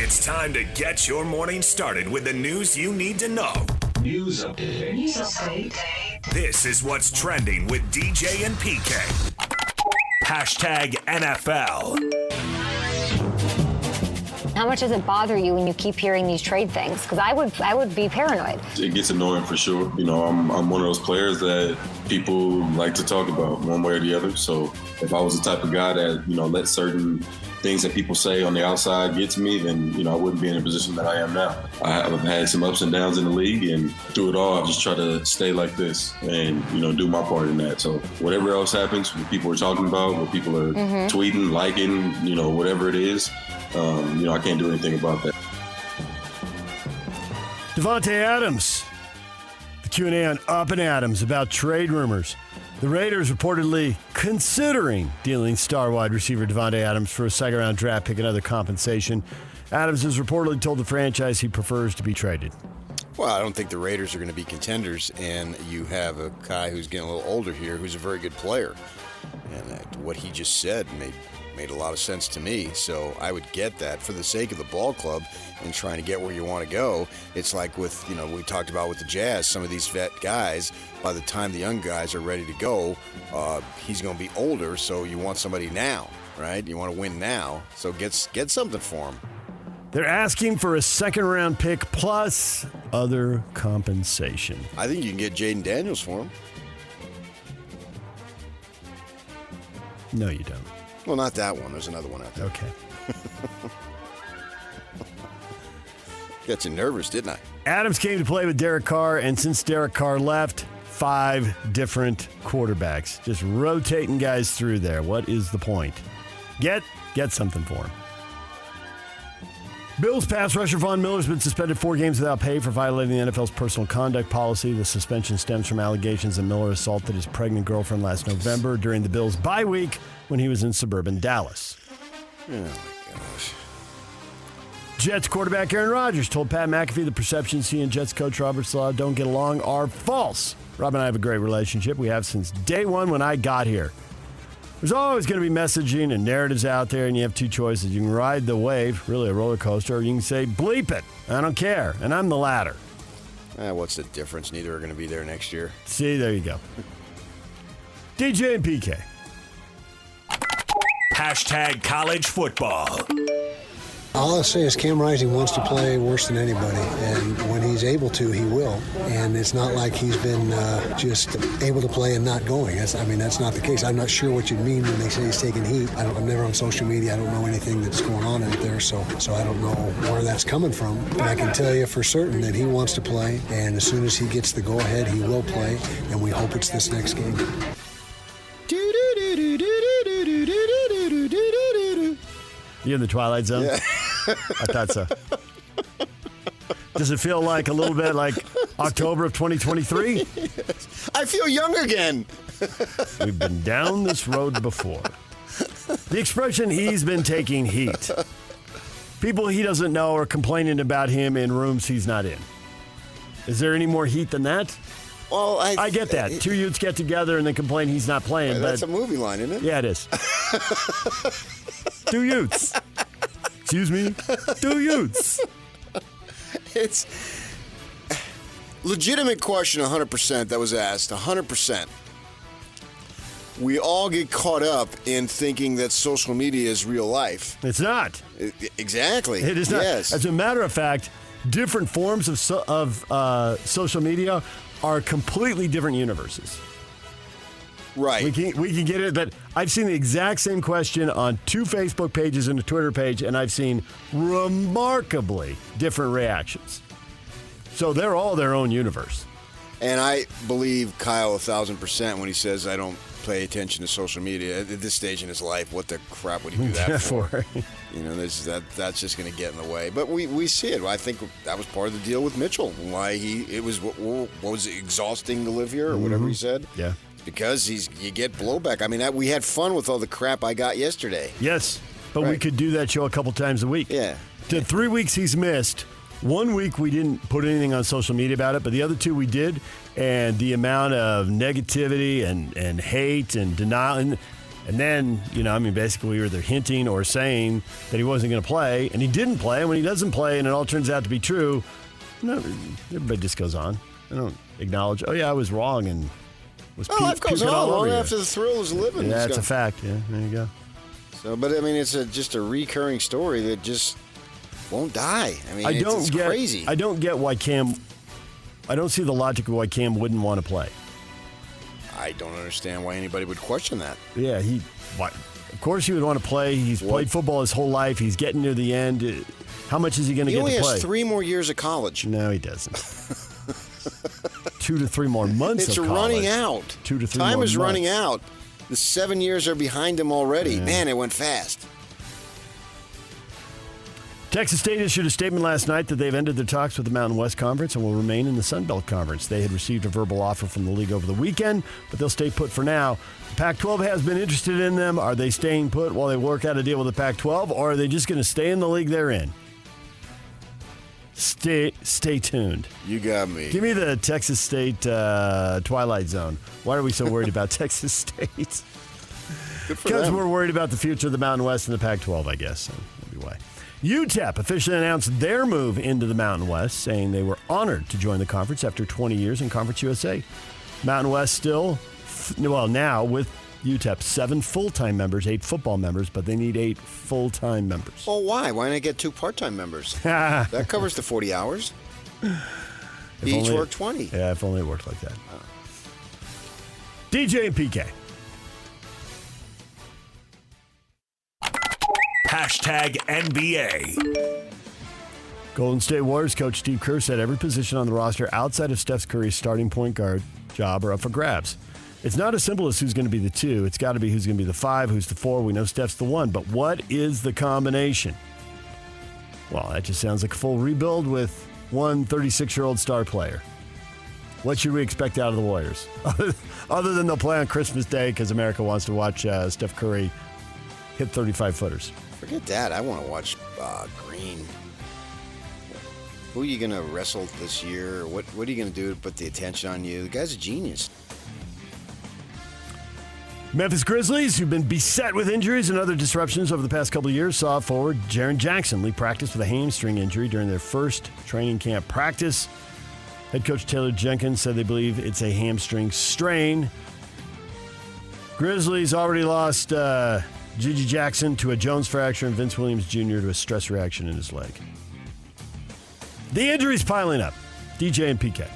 It's time to get your morning started with the news you need to know. News update. This is what's trending with DJ and PK. Hashtag NFL. How much does it bother you when you keep hearing these trade things? Because I would be paranoid. It gets annoying for sure. You know, I'm one of those players that people like to talk about one way or the other. So if I was the type of guy that, you know, let certain things that people say on the outside get to me, then, you know, I wouldn't be in the position that I am now. I've had some ups and downs in the league, and through it all, I've just tried to stay like this and, you know, do my part in that. So whatever else happens, what people are talking about, what people are tweeting, liking, you know, whatever it is, you know, I can't do anything about that. Davante Adams. The Q&A on Up and Adams about trade rumors. The Raiders reportedly considering dealing star wide receiver Davante Adams for a second-round draft pick and other compensation. Adams has reportedly told the franchise he prefers to be traded. Well, I don't think the Raiders are going to be contenders, and you have a guy who's getting a little older here who's a very good player. And what he just said made a lot of sense to me, so I would get that for the sake of the ball club and trying to get where you want to go. It's like with, you know, we talked about with the Jazz, some of these vet guys, by the time the young guys are ready to go, he's going to be older, so you want somebody now, right? You want to win now, so get something for him. They're asking for a second-round pick plus other compensation. I think you can get Jaden Daniels for him. No, you don't. Well, not that one. There's another one out there. Okay. Got you nervous, didn't I? Adams came to play with Derek Carr, and since Derek Carr left, 5 different quarterbacks. Just rotating guys through there. What is the point? Get something for him. Bills pass rusher Von Miller's been suspended 4 games without pay for violating the NFL's personal conduct policy. The suspension stems from allegations that Miller assaulted his pregnant girlfriend last November during the Bills' bye week when he was in suburban Dallas. Oh, my gosh. Jets quarterback Aaron Rodgers told Pat McAfee the perceptions he and Jets coach Robert Saleh don't get along are false. Rob and I have a great relationship. We have since day one when I got here. There's always going to be messaging and narratives out there, and you have 2 choices. You can ride the wave, really a roller coaster, or you can say, bleep it. I don't care. And I'm the latter. What's the difference? Neither are going to be there next year. See, there you go. DJ and PK. Hashtag college football. All I'll say is Cam Rising wants to play worse than anybody, and when he's able to, he will. And it's not like he's been just able to play and not going. That's not the case. I'm not sure what you mean when they say he's taking heat. I'm never on social media. I don't know anything that's going on out there, so I don't know where that's coming from. But I can tell you for certain that he wants to play, and as soon as he gets the go-ahead, he will play, and we hope it's this next game. You in the Twilight Zone? Yeah. I thought so. Does it feel like a little bit like October of 2023? I feel young again. We've been down this road before. The expression, he's been taking heat. People he doesn't know are complaining about him in rooms he's not in. Is there any more heat than that? Well, I get that. 2 youths get together and then complain he's not playing. That's but a movie line, isn't it? Yeah, it is. 2 youths. Excuse me? 2 youths. It's legitimate question, 100% that was asked, 100%. We all get caught up in thinking that social media is real life. It's not. Exactly. It is not. Yes. As a matter of fact, different forms of social media are completely different universes. Right. We can get it, but I've seen the exact same question on 2 Facebook pages and a Twitter page, and I've seen remarkably different reactions. So they're all their own universe. And I believe Kyle 1,000% when he says I don't pay attention to social media at this stage in his life. What the crap would he do that for? You know, that's just going to get in the way. But we see it. I think that was part of the deal with Mitchell. Why it was what was it, exhausting to live here or whatever he said. Yeah. Because you get blowback. I mean, we had fun with all the crap I got yesterday. Yes, but we could do that show a couple times a week. Yeah. The 3 weeks he's missed, 1 week we didn't put anything on social media about it, but the other 2 we did. And the amount of negativity and hate and denial, And then, basically we were either hinting or saying that he wasn't going to play, and he didn't play. And when he doesn't play and it all turns out to be true, everybody just goes on. I don't acknowledge, I was wrong and was life goes on all long over after the thrill is living. Yeah, that's a fact. Yeah, there you go. So, but it's just a recurring story that just won't die. It's crazy. I don't get why I don't see the logic of why Cam wouldn't want to play. I don't understand why anybody would question that. Yeah, of course he would want to play. He's played football his whole life. He's getting near the end. How much is he going to get to play? He only has 3 more years of college. No, he doesn't. 2 to 3 more months of college. It's running out. 2 to 3 Time more is months. running out. The 7 years are behind him already. Yeah. Man, it went fast. Texas State issued a statement last night that they've ended their talks with the Mountain West Conference and will remain in the Sun Belt Conference. They had received a verbal offer from the league over the weekend, but they'll stay put for now. The Pac-12 has been interested in them. Are they staying put while they work out a deal with the Pac-12, or are they just going to stay in the league they're in? Stay tuned. You got me. Give me the Texas State Twilight Zone. Why are we so worried about Texas State? Because we're worried about the future of the Mountain West and the Pac-12, I guess. So maybe why. UTEP officially announced their move into the Mountain West, saying they were honored to join the conference after 20 years in Conference USA. Mountain West still, now with UTEP, 7 full-time members, 8 football members, but they need 8 full-time members. Well, why? Why not get 2 part-time members? That covers the 40 hours. Each work 20. Yeah, if only it worked like that. DJ and PK. #NBA. Golden State Warriors coach Steve Kerr said every position on the roster outside of Steph Curry's starting point guard job are up for grabs. It's not as simple as who's going to be the 2. It's got to be who's going to be the 5, who's the 4. We know Steph's the 1, but what is the combination? Well, that just sounds like a full rebuild with one 36-year-old star player. What should we expect out of the Warriors? Other than they'll play on Christmas Day because America wants to watch Steph Curry hit 35-footers. Forget that. I want to watch Green. Who are you going to wrestle this year? What are you going to do to put the attention on you? The guy's a genius. Memphis Grizzlies, who've been beset with injuries and other disruptions over the past couple of years, saw forward Jaren Jackson leave practice with a hamstring injury during their first training camp practice. Head coach Taylor Jenkins said they believe it's a hamstring strain. Grizzlies already lost Gigi Jackson to a Jones fracture and Vince Williams Jr. to a stress reaction in his leg. The injuries piling up. DJ and PK.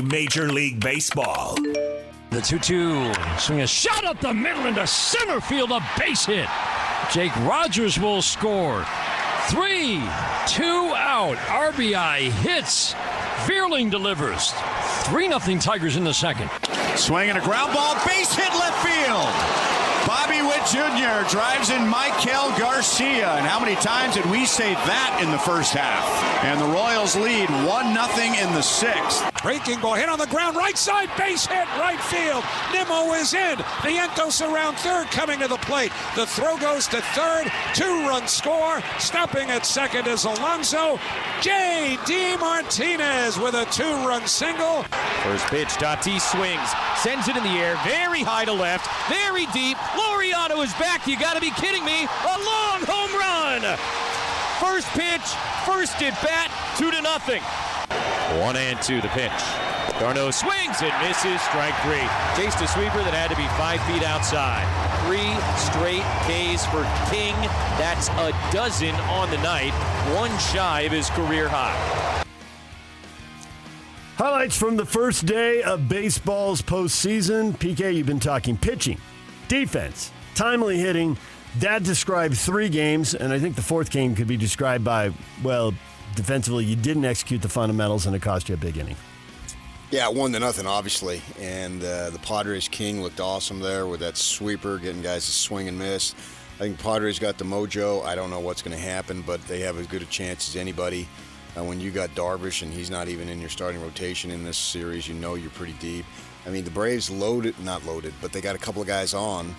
#Major League Baseball. The 2-2. Swing a shot up the middle into center field. A base hit. Jake Rogers will score. 3-2 out. RBI hits. Veerling delivers. 3-0 Tigers in the second. Swinging a ground ball. Base hit left field. Bobby Witt Jr. drives in Michael Garcia. And how many times did we say that in the first half? And the Royals lead 1-0 in the 6th. Breaking ball hit on the ground, right side, base hit, right field. Nimmo is in. Vientos around third, coming to the plate. The throw goes to third. 2-run score. Stopping at second is Alonso. J.D. Martinez with a 2-run single. First pitch, Tatis swings, sends it in the air, very high to left, very deep. Laureano is back. You got to be kidding me. A long home run. First pitch, first at bat, 2-0. 1-2 the pitch. Darno swings and misses, strike 3. Chased a sweeper that had to be 5 feet outside. 3 straight Ks for King. That's a dozen on the night, 1 shy of his career high. Highlights from the first day of baseball's postseason. PK, you've been talking pitching, defense, timely hitting. That described 3 games, and I think the 4th game could be described by, well, defensively, you didn't execute the fundamentals, and it cost you a big inning. Yeah, 1-0, obviously. And the Padres' King looked awesome there with that sweeper, getting guys to swing and miss. I think Padres got the mojo. I don't know what's going to happen, but they have as good a chance as anybody. When you got Darvish and he's not even in your starting rotation in this series, you know you're pretty deep. I mean, the Braves not loaded, but they got a couple of guys on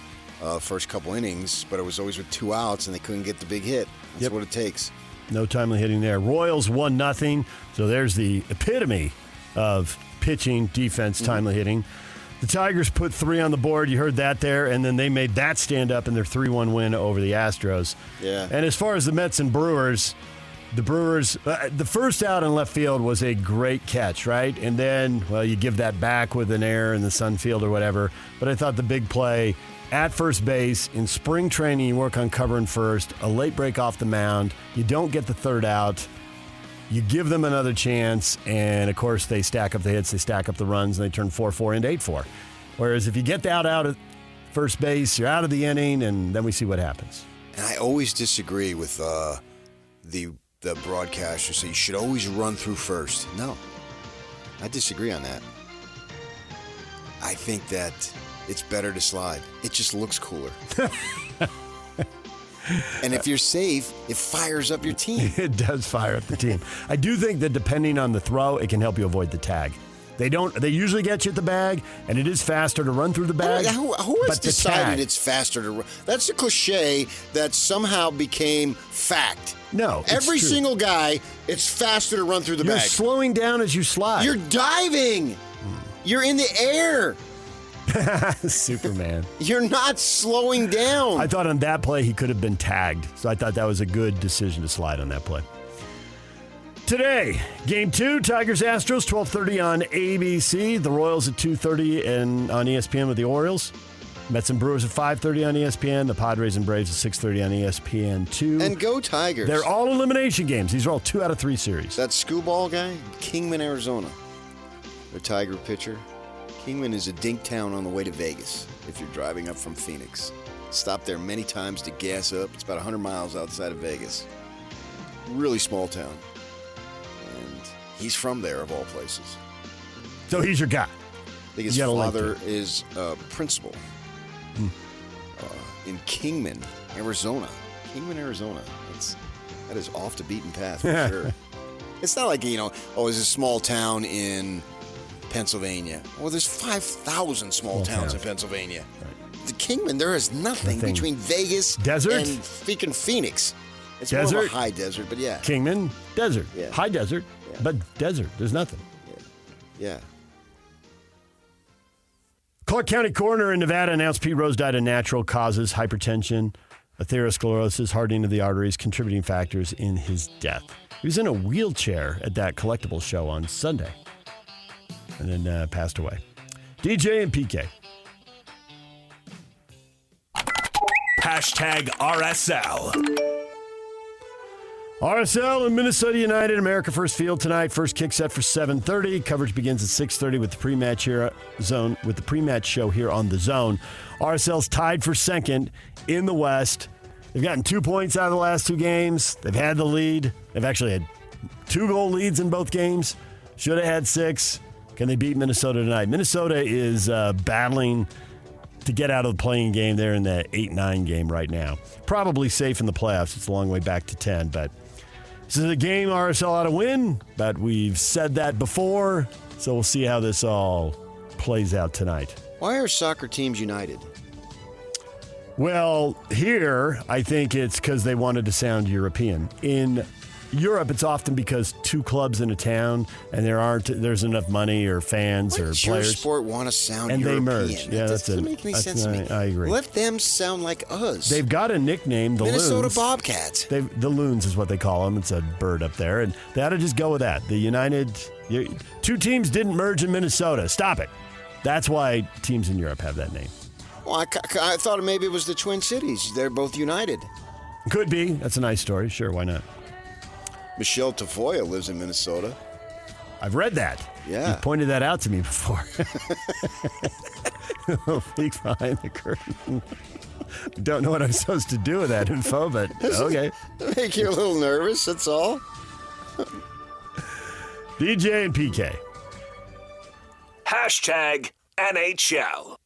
first couple innings, but it was always with 2 outs, and they couldn't get the big hit. That's what it takes. No timely hitting there. Royals 1-0, so there's the epitome of pitching, defense, timely hitting. The Tigers put 3 on the board. You heard that there. And then they made that stand up in their 3-1 win over the Astros. Yeah. And as far as the Mets and Brewers, the Brewers, the first out in left field was a great catch, right? And then, well, you give that back with an error in the sun field or whatever. But I thought the big play at first base in spring training, you work on covering first, a late break off the mound. You don't get the third out. You give them another chance, and, of course, they stack up the hits, they stack up the runs, and they turn 4-4 into 8-4. Whereas if you get out at first base, you're out of the inning, and then we see what happens. And I always disagree with the broadcasters say you should always run through first. No, I disagree on that. I think that it's better to slide. It just looks cooler. And if you're safe, it fires up your team. It does fire up the team. I do think that depending on the throw, it can help you avoid the tag. They usually get you at the bag, and it is faster to run through the bag. Who has decided it's faster to run? That's a cliche that somehow became fact. No, every true. Single guy, it's faster to run through the bag. You're slowing down as you slide. You're diving. You're in the air. Superman. You're not slowing down. I thought on that play he could have been tagged, so I thought that was a good decision to slide on that play. Today, Game 2, Tigers-Astros, 12:30 on ABC. The Royals at 2:30 and on ESPN with the Orioles. Mets and Brewers at 5:30 on ESPN. The Padres and Braves at 6:30 on ESPN2. And go Tigers. They're all elimination games. These are all 2 out of 3 series. That Skewball guy, Kingman, Arizona. The Tiger pitcher. Kingman is a dink town on the way to Vegas if you're driving up from Phoenix. Stopped there many times to gas up. It's about 100 miles outside of Vegas. Really small town. And he's from there, of all places. So he's your guy. I think his father is a principal in Kingman, Arizona. Kingman, Arizona. That is off the beaten path for sure. It's not like, it's a small town in Pennsylvania. Well, there's 5,000 small towns in Pennsylvania. Right. The Kingman, there is nothing between Vegas desert and freaking Phoenix. It's desert. more of a high desert, but yeah. Kingman, desert. Yeah. High desert, but desert. There's nothing. Yeah. Clark County coroner in Nevada announced Pete Rose died of natural causes, hypertension, atherosclerosis, hardening of the arteries, contributing factors in his death. He was in a wheelchair at that collectibles show on Sunday. And then passed away. DJ and PK. #RSL. RSL and Minnesota United, America First Field tonight. First kick set for 7:30. Coverage begins at 6:30 with the pre-match show here on The Zone. RSL's tied for second in the West. They've gotten 2 points out of the last 2 games. They've had the lead. They've actually had 2-goal leads in both games. Should have had 6. Can they beat Minnesota tonight? Minnesota is battling to get out of the playing game. They're in the 8-9 game right now. Probably safe in the playoffs. It's a long way back to 10. But this is a game RSL ought to win. But we've said that before. So we'll see how this all plays out tonight. Why are soccer teams united? Well, here, I think it's because they wanted to sound European. In Europe, it's often because 2 clubs in a town, and there's enough money or fans or players. Your sport want to sound and European? They merge. Yeah, that doesn't make any sense to me. I agree. Let them sound like us. They've got a nickname, the Minnesota Loons. Bobcats. The Loons is what they call them. It's a bird up there, and they ought to just go with that. The United, 2 teams didn't merge in Minnesota. Stop it. That's why teams in Europe have that name. Well, I thought maybe it was the Twin Cities. They're both united. Could be. That's a nice story. Sure, why not? Michelle Tafoya lives in Minnesota. I've read that. Yeah. You pointed that out to me before. Peek behind the curtain. Don't know what I'm supposed to do with that info, but okay. Make you a little nervous, that's all. DJ and PK. #NHL.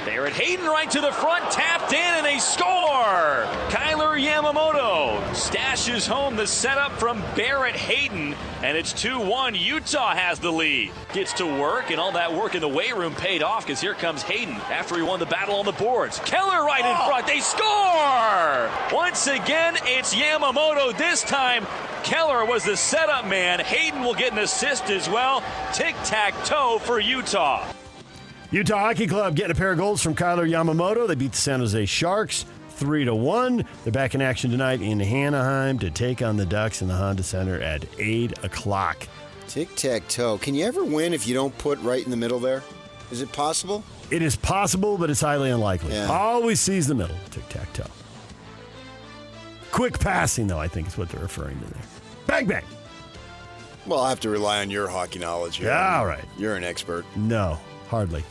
Barrett Hayden right to the front, tapped in, and they score! Kyler Yamamoto stashes home the setup from Barrett Hayden, and it's 2-1. Utah has the lead. Gets to work, and all that work in the weight room paid off, because here comes Hayden after he won the battle on the boards. Keller right in front. They score! Once again, it's Yamamoto. This time, Keller was the setup man. Hayden will get an assist as well. Tic-tac-toe for Utah. Utah Hockey Club getting a pair of goals from Kyler Yamamoto. They beat the San Jose Sharks 3-1. They're back in action tonight in Anaheim to take on the Ducks in the Honda Center at 8 o'clock. Tic-tac-toe. Can you ever win if you don't put right in the middle there? Is it possible? It is possible, but it's highly unlikely. Yeah. Always sees the middle. Tic-tac-toe. Quick passing, though, I think is what they're referring to there. Bang, bang. Well, I'll have to rely on your hockey knowledge here. Yeah, all right. You're an expert. No, hardly.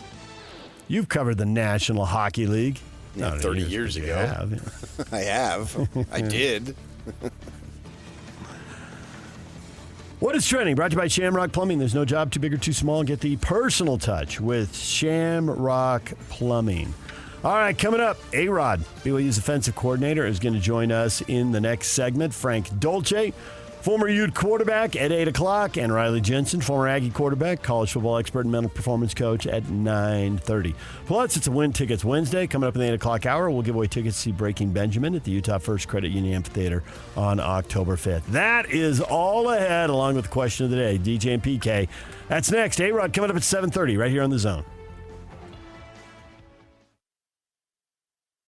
You've covered the National Hockey League. Yeah, 30 years ago. I have. I did. What is trending? Brought to you by Shamrock Plumbing. There's no job too big or too small. Get the personal touch with Shamrock Plumbing. All right, coming up, A-Rod, BYU's offensive coordinator, is going to join us in the next segment. Frank Dolce, former Ute quarterback, at 8 o'clock, and Riley Jensen, former Aggie quarterback, college football expert and mental performance coach, at 9:30. Plus, it's a Win Tickets Wednesday. Coming up in the 8 o'clock hour, we'll give away tickets to see Breaking Benjamin at the Utah First Credit Union Amphitheater on October 5th. That is all ahead, along with the question of the day, DJ and PK. That's next. A-Rod coming up at 7:30 right here on The Zone.